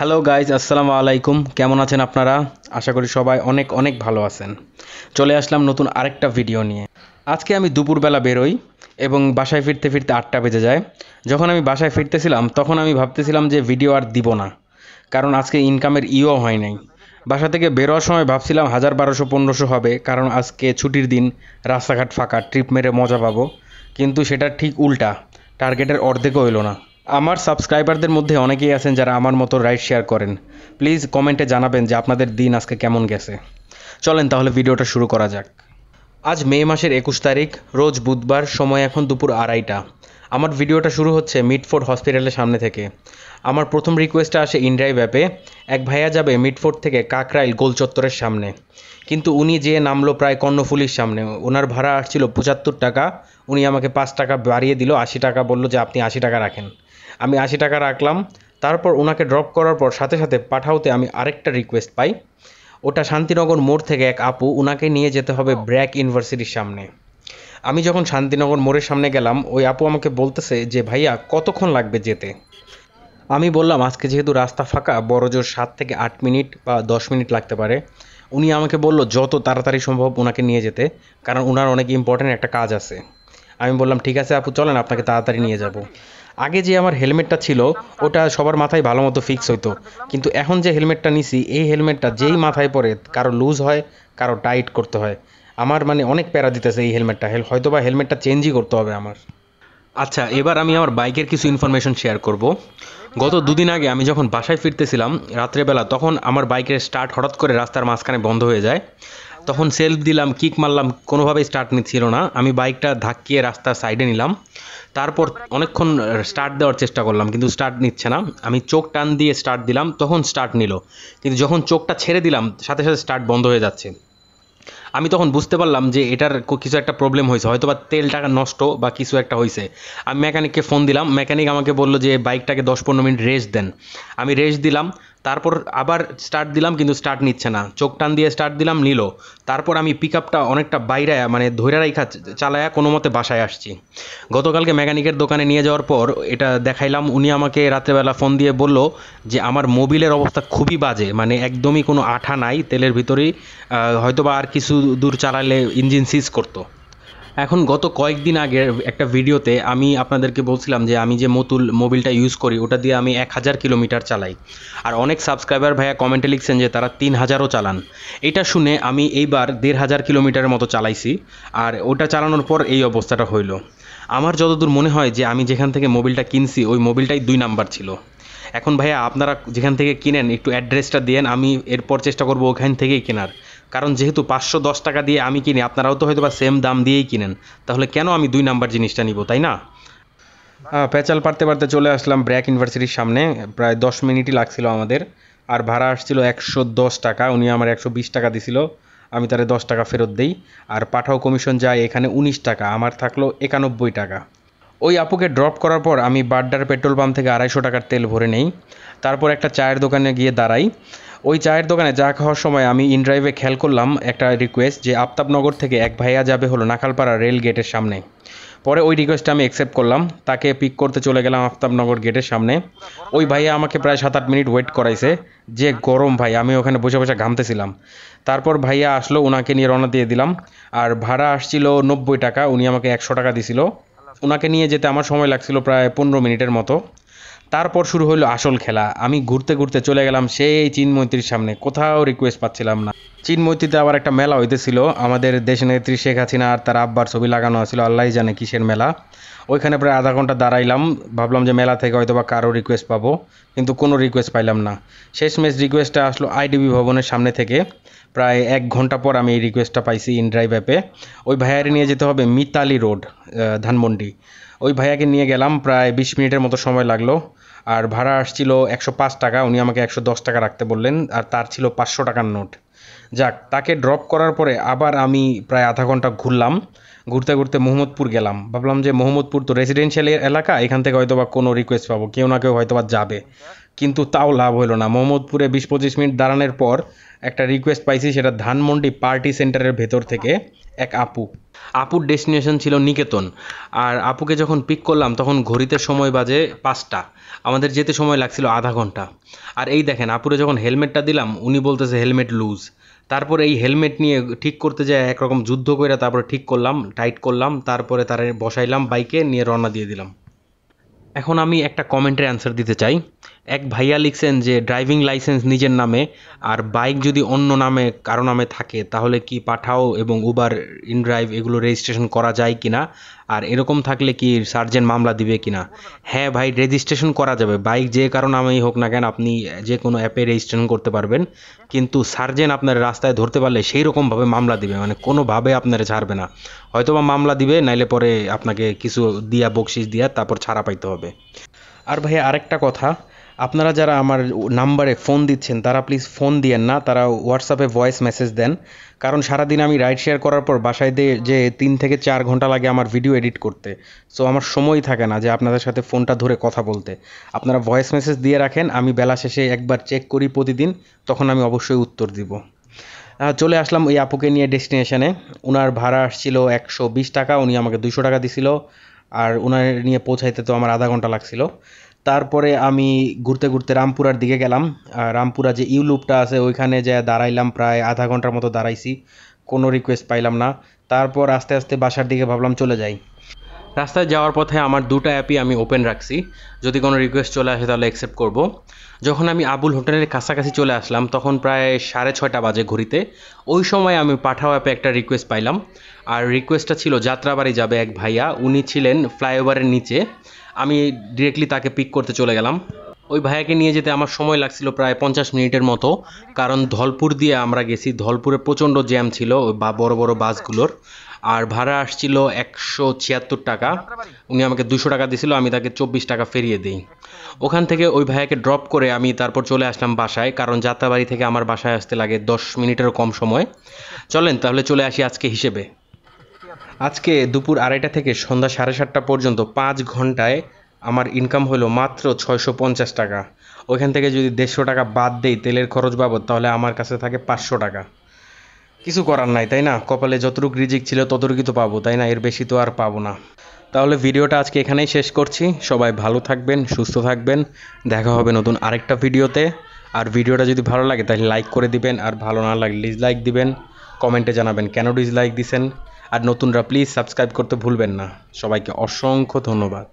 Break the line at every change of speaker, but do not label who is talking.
Hello guys, আসসালামু আলাইকুম। কেমন আছেন আপনারা? আশা করি সবাই অনেক অনেক ভালো আছেন। চলে আসলাম নতুন আরেকটা ভিডিও নিয়ে। আজকে আমি দুপুরবেলা বেরোই এবং বাসায় ফিরতে ফিরতে 8টা বেজে যায়। যখন আমি বাসায় ফিরতেছিলাম তখন আমি ভাবতেছিলাম যে ভিডিও আর দিব না, কারণ আজকে ইনকামের ইও হয় নাই। বাসা থেকে বেরোয়ার সময় ভাবছিলাম 1000, 1200, 1500 হবে, কারণ আজকে ছুটির দিন, রাস্তাঘাট ফাঁকা, ট্রিপ মেরে মজা পাবো। কিন্তু সেটা ঠিক উল্টা, টার্গেটের অর্ধেকও হইল না। আমার সাবস্ক্রাইবারদের মধ্যে অনেকেই আছেন যারা আমার মতো রাইড শেয়ার করেন। প্লিজ কমেন্টে জানাবেন যে আপনাদের দিন আজকে কেমন গেছে। চলেন তাহলে ভিডিওটা শুরু করা যাক। আজ মে মাসের 21 তারিখ, রোজ বুধবার, সময় এখন দুপুর 2:30। আমার ভিডিওটা শুরু হচ্ছে মিডফোর্ড হসপিটালের সামনে থেকে। আমার প্রথম রিকোয়েস্টটা আসে ইনড্রাইভ অ্যাপে। এক ভাইয়া যাবে মিডফোর্ড থেকে কাকরাইল গোল চত্বরের সামনে, কিন্তু উনি যে নামলো প্রায় কর্ণফুলির সামনে। ওনার ভাড়া আসছিল 75 টাকা। উনি আমাকে 5 টাকা বাড়িয়ে দিল, 80 টাকা, বললো যে আপনি 80 টাকা রাখেন। আমি 80 টাকা রাখলাম। তারপর ওনাকে ড্রপ করার পর সাথে সাথে পাঠাওতে আমি আরেকটা রিকোয়েস্ট পাই। ওটা শান্তিনগর মোড় থেকে এক আপু, ওনাকে নিয়ে যেতে হবে ব্র্যাক ইউনিভার্সিটির সামনে। আমি যখন শান্তিনগর মোড়ের সামনে গেলাম, ওই আপু আমাকে বলতেছে যে ভাইয়া কতক্ষণ লাগবে যেতে। আমি বললাম আজকে যেহেতু রাস্তা ফাঁকা, বড়জোর 7 থেকে 8 মিনিট বা 10 মিনিট লাগতে পারে। উনি আমাকে বলল যত তাড়াতাড়ি সম্ভব ওনাকে নিয়ে যেতে, কারণ ওনার অনেক ইম্পর্ট্যান্ট একটা কাজ আছে। আমি বললাম ঠিক আছে আপু, চলেন আপনাকে তাড়াতাড়ি নিয়ে যাব। আগে যে আমার হেলমেটটা ছিল ওটা সবার মাথায় ভালো মতো ফিক্স হইতো, কিন্তু এখন যে হেলমেটটা নিছি এই হেলমেটটা যেই মাথায় পড়ে কারো লুজ হয়, কারো টাইট করতে হয়। আমার মানে অনেক প্যারা দিতেছে এই হেলমেটটা, হয়তো বা হেলমেটটা চেঞ্জই করতে হবে আমার। আচ্ছা, এবার আমি আমার বাইকের কিছু ইনফরমেশন শেয়ার করব। গত দুদিন আগে আমি যখন বাসায় ফিরতেছিলাম রাত্রেবেলা, তখন আমার বাইকের স্টার্ট হঠাৎ করে রাস্তার মাঝখানে বন্ধ হয়ে যায়। তখন সেলফ দিলাম, কিক মারলাম, কোনোভাবেই স্টার্ট নিচ্ছিল না। আমি বাইকটা ধাক্কিয়ে রাস্তার সাইডে নিলাম। তারপর অনেকক্ষণ স্টার্ট দেওয়ার চেষ্টা করলাম, কিন্তু স্টার্ট নিচ্ছে না। আমি চোখ টান দিয়ে স্টার্ট দিলাম, তখন স্টার্ট নিল, কিন্তু যখন চোখটা ছেড়ে দিলাম সাথে সাথে স্টার্ট বন্ধ হয়ে যাচ্ছে। আমি তখন বুঝতে পারলাম যে এটার কিছু একটা প্রবলেম হয়েছে, হয়তো বা তেল টাকা নষ্ট বা কিছু একটা হয়েছে। আমি মেকানিককে ফোন দিলাম, মেকানিক আমাকে বললো যে বাইকটাকে 10-15 মিনিট রেস্ট দেন। আমি রেস্ট দিলাম, তারপর আবার স্টার্ট দিলাম, কিন্তু স্টার্ট নিচ্ছে না। চোখ টান দিয়ে স্টার্ট দিলাম, নিল। তারপর আমি পিক আপটা অনেকটা বাইরে মানে ধৈর্য রাইখা চালায়া কোনো মতে বাসায় আসছি। গতকালকে মেকানিকের দোকানে নিয়ে যাওয়ার পর এটা দেখাইলাম। উনি আমাকে রাত্রেবেলা ফোন দিয়ে বলল যে আমার মোবিলের অবস্থা খুবই বাজে, মানে একদমই কোনো আঠা নাই তেলের ভিতরেই। হয়তো বা আর কিছু দূর চালালে ইঞ্জিন সিজ করতো। এখন গত কয়েকদিন আগের একটা ভিডিওতে আমি আপনাদেরকে বলছিলাম যে আমি যে মোবিলটা ইউজ করি ওটা দিয়ে আমি 1000 কিলোমিটার চালাই। আর অনেক সাবস্ক্রাইবার ভাইয়া কমেন্টে লিখছেন যে তারা 3000ও চালান। এটা শুনে আমি এইবার 1500 কিলোমিটারের মতো চালাইছি। আর ওটা চালানোর পর এই অবস্থাটা হইল। আমার যতদূর মনে হয় যে আমি যেখান থেকে মোবিলটা কিনছি ওই মোবিলটাই 2 নাম্বার ছিল। এখন ভাইয়া আপনারা যেখান থেকে কিনেন একটু অ্যাড্রেসটা দেন, আমি এরপর চেষ্টা করবো ওখান থেকেই কেনার। কারণ যেহেতু 510 টাকা দিয়ে আমি কিনি, আপনারাও তো হয়তো বা সেম দাম দিয়েই কিনেন, তাহলে কেন আমি 2 নাম্বার জিনিসটা নিব, তাই না? পেঁচাল পারতে পারতে চলে আসলাম ব্র্যাক ইউনিভার্সিটির সামনে। প্রায় 10 মিনিটই লাগছিল আমাদের। আর ভাড়া আসছিল 110 টাকা। উনি আমার 120 টাকা দিছিল, আমি তারে 10 টাকা ফেরত দেই। আর পাঠাও কমিশন যায় এখানে 19 টাকা, আমার থাকলো 91 টাকা। ওই আপুকে ড্রপ করার পর আমি বাড্ডার পেট্রোল পাম্প থেকে 250 টাকার তেল ভরে নেই। তারপর একটা চায়ের দোকানে গিয়ে দাঁড়াই। ওই চায়ের দোকানে চা খাওয়ার সময় আমি ইনড্রাইভে খেয়াল করলাম একটা রিকোয়েস্ট, যে আফতাবনগর থেকে এক ভাইয়া যাবে হলো নাখালপাড়া রেল গেটের সামনে। পরে ওই রিকোয়েস্টটা আমি অ্যাকসেপ্ট করলাম, তাকে পিক করতে চলে গেলাম আফতাবনগর গেটের সামনে। ওই ভাইয়া আমাকে প্রায় 7-8 মিনিট ওয়েট করাইছে। যে গরম ভাই, আমি ওখানে বসে বসে ঘামতেছিলাম। তারপর ভাইয়া আসলো, ওনাকে নিয়ে রওনা দিয়ে দিলাম। আর ভাড়া আসছিল 90 টাকা, উনি আমাকে 100 টাকা দিছিল। ওনাকে নিয়ে যেতে আমার সময় লাগছিল প্রায় 15 মিনিটের মতো। তারপর শুরু হলো আসল খেলা। আমি ঘুরতে ঘুরতে চলে গেলাম সেই চিনমৈত্রীর সামনে, কোথাও রিকোয়েস্ট পাচ্ছিলাম না। চিনমৈত্রীতে আবার একটা মেলা হইতেছিল, আমাদের দেশনেত্রী শেখ হাসিনা আর তার আব্বার ছবি লাগানো আছিল, আল্লাহ জানে কিসের মেলা। ওইখানে প্রায় আধা ঘন্টা দাঁড়াইলাম, ভাবলাম যে মেলা থেকে হয়তো বা কারো রিকোয়েস্ট পাবো, কিন্তু কোনো রিকোয়েস্ট পাইলাম না। শেষমেশ রিকোয়েস্টটা আসলো আইডিবি ভবনের সামনে থেকে। প্রায় 1 ঘন্টা পর আমি এই রিকোয়েস্টটা পাইছি ইনড্রাইভ অ্যাপে। ওই ভাইয়ারে নিয়ে যেতে হবে মিতালি রোড, ধানমন্ডি। ওই ভাইয়াকে নিয়ে গেলাম, প্রায় 20 মিনিটের মতো সময় লাগলো। আর ভাড়া আসছিল 105 টাকা, উনি আমাকে 110 টাকা রাখতে বললেন, আর তার ছিল 500 টাকার নোট। যাক, তাকে ড্রপ করার পরে আবার আমি প্রায় আধা ঘন্টা ঘুরলাম। ঘুরতে ঘুরতে মোহাম্মদপুর গেলাম, ভাবলাম যে মোহাম্মদপুর তো রেসিডেন্সিয়াল এলাকা, এখান থেকে হয়তো বা কোনো রিকোয়েস্ট পাবো, কেউ না কেউ হয়তো বা যাবে। কিন্তু তাও লাভ হলো না। মোহাম্মদপুরে 20-25 মিনিট দাঁড়ানোর পর একটা রিকোয়েস্ট পাইছি, সেটা ধানমন্ডি পার্টি সেন্টারের ভেতর থেকে এক আপুর ডেস্টিনেশন ছিল নিকেতন। আর আপুকে যখন পিক করলাম তখন ঘড়িতে সময় বাজে 5টা, আমাদের যেতে সময় লাগছিল আধা ঘন্টা। আর এই দেখেন আপুরে যখন হেলমেটটা দিলাম উনি বলতেছে হেলমেট লুজ। তারপরে এই হেলমেট নিয়ে ঠিক করতে যায় একরকম যুদ্ধ করে তারপরে ঠিক করলাম, টাইট করলাম, তারপরে তারে বসাইলাম বাইকে নিয়ে রওনা দিয়ে দিলাম। এখন আমি একটা কমেন্টের অ্যান্সার দিতে চাই। এক ভাইয়া লিখছেন যে ড্রাইভিং লাইসেন্স নিজের নামে আর বাইক যদি অন্য নামে কারো নামে থাকে তাহলে কি পাঠাও এবং উবার ইনড্রাইভ এগুলো রেজিস্ট্রেশন করা যায় কিনা, আর এরকম থাকলে কি সার্জেন্ট মামলা দিবে কিনা? হ্যাঁ ভাই, রেজিস্ট্রেশন করা যাবে, বাইক যে কারো নামেই হোক না কেন আপনি যে কোনো অ্যাপে রেজিস্ট্রেশন করতে পারবেন, কিন্তু সার্জেন্ট আপনার রাস্তায় ধরতে পারলে সেই রকমভাবে মামলা দিবে, মানে কোনোভাবে আপনারা ছাড়বে না। হয়তোবা মামলা দিবে, নাইলে পরে আপনাকে কিছু দিয়া বকশিস দিয়া তারপর ছাড়া পাইতে হবে। আর ভাই আরেকটা কথা, আপনারা যারা আমার নাম্বারে ফোন দিচ্ছেন তারা প্লিজ ফোন দিয়েন না, তারা হোয়াটসঅ্যাপে ভয়েস মেসেজ দেন। কারণ সারাদিন আমি রাইড শেয়ার করার পর বাসায় দিয়ে যে 3 থেকে 4 ঘন্টা লাগে আমার ভিডিও এডিট করতে, সো আমার সময় থাকে না যে আপনাদের সাথে ফোনটা ধরে কথা বলতে। আপনারা ভয়েস মেসেজ দিয়ে রাখেন, আমি বেলা শেষে একবার চেক করি প্রতিদিন, তখন আমি অবশ্যই উত্তর দিব। চলে আসলাম ওই আপুকে নিয়ে ডেস্টিনেশনে। ওনার ভাড়া আসছিল 120 টাকা, উনি আমাকে 200 টাকা দিছিল। আর ওনার নিয়ে পৌঁছাইতে তো আমার আধা ঘন্টা লাগছিল। তারপরে আমি ঘুরতে ঘুরতে রামপুরার দিকে গেলাম। রামপুরা যে ইউলুপটা আছে ওইখানে যে দাঁড়াইলাম, প্রায় আধা ঘন্টার মতো দাঁড়াইছি, কোনো রিকোয়েস্ট পাইলাম না। তারপর আস্তে আস্তে বাসার দিকে ভাবলাম চলে যাই। রাস্তায় যাওয়ার পথে আমার 2টা অ্যাপই আমি ওপেন রাখছি, যদি কোনো রিকোয়েস্ট চলে আসে তাহলে অ্যাকসেপ্ট করব। যখন আমি আবুল হোটেলের কাছাকাছি চলে আসলাম তখন প্রায় 6:30 বাজে ঘড়িতে। ওই সময় আমি পাঠাও অ্যাপে একটা রিকোয়েস্ট পাইলাম। আর রিকোয়েস্টটা ছিল যাত্রাবাড়ি যাবে এক ভাইয়া, উনি ছিলেন ফ্লাইওভারের নিচে। আমি ডিরেক্টলি তাকে পিক করতে চলে গেলাম। ওই ভাইয়াকে নিয়ে যেতে আমার সময় লাগছিল প্রায় 50 মিনিটের মতো, কারণ ধলপুর দিয়ে আমরা গেছি, ধলপুরে প্রচণ্ড জ্যাম ছিল ওই বড় বড় বাসগুলোর। আর ভাড়া আসছিল 176 টাকা, উনি আমাকে 200 টাকা দিছিল, আমি তাকে 24 টাকা ফেরিয়ে দিই। ওখান থেকে ওই ভাইয়াকে ড্রপ করে আমি তারপর চলে আসলাম বাসায়, কারণ যাত্রাবাড়ি থেকে আমার বাসায় আসতে লাগে 10 মিনিটেরও কম সময়। চলেন তাহলে চলে আসি আজকে হিসেবে। আজকে দুপুর 2:30 থেকে সন্ধ্যা 7:30 পর্যন্ত 5 ঘন্টায় আমার ইনকাম হলো মাত্র 650 টাকা। ওইখান থেকে যদি 150 টাকা বাদ দেই তেলের খরচ বাবদ, তাহলে আমার কাছে থাকে 500 টাকা। কিছু করার নাই, তাই না? কপালে যতটুকু রিজিক ছিল ততটুকুই তো পাবো, তাই না? এর বেশি তো আর পাবো না। তাহলে ভিডিওটা আজকে এখানেই শেষ করছি। সবাই ভালো থাকবেন, সুস্থ থাকবেন। দেখা হবে নতুন আরেকটা ভিডিওতে। আর ভিডিওটা যদি ভালো লাগে তাহলে লাইক করে দিবেন, আর ভালো না লাগলে ডিসলাইক দিবেন। কমেন্টে জানাবেন কেন ডিসলাইক দিছেন। আর নতুনরা প্লিজ সাবস্ক্রাইব করতে ভুলবেন না। সবাইকে অসংখ্য ধন্যবাদ।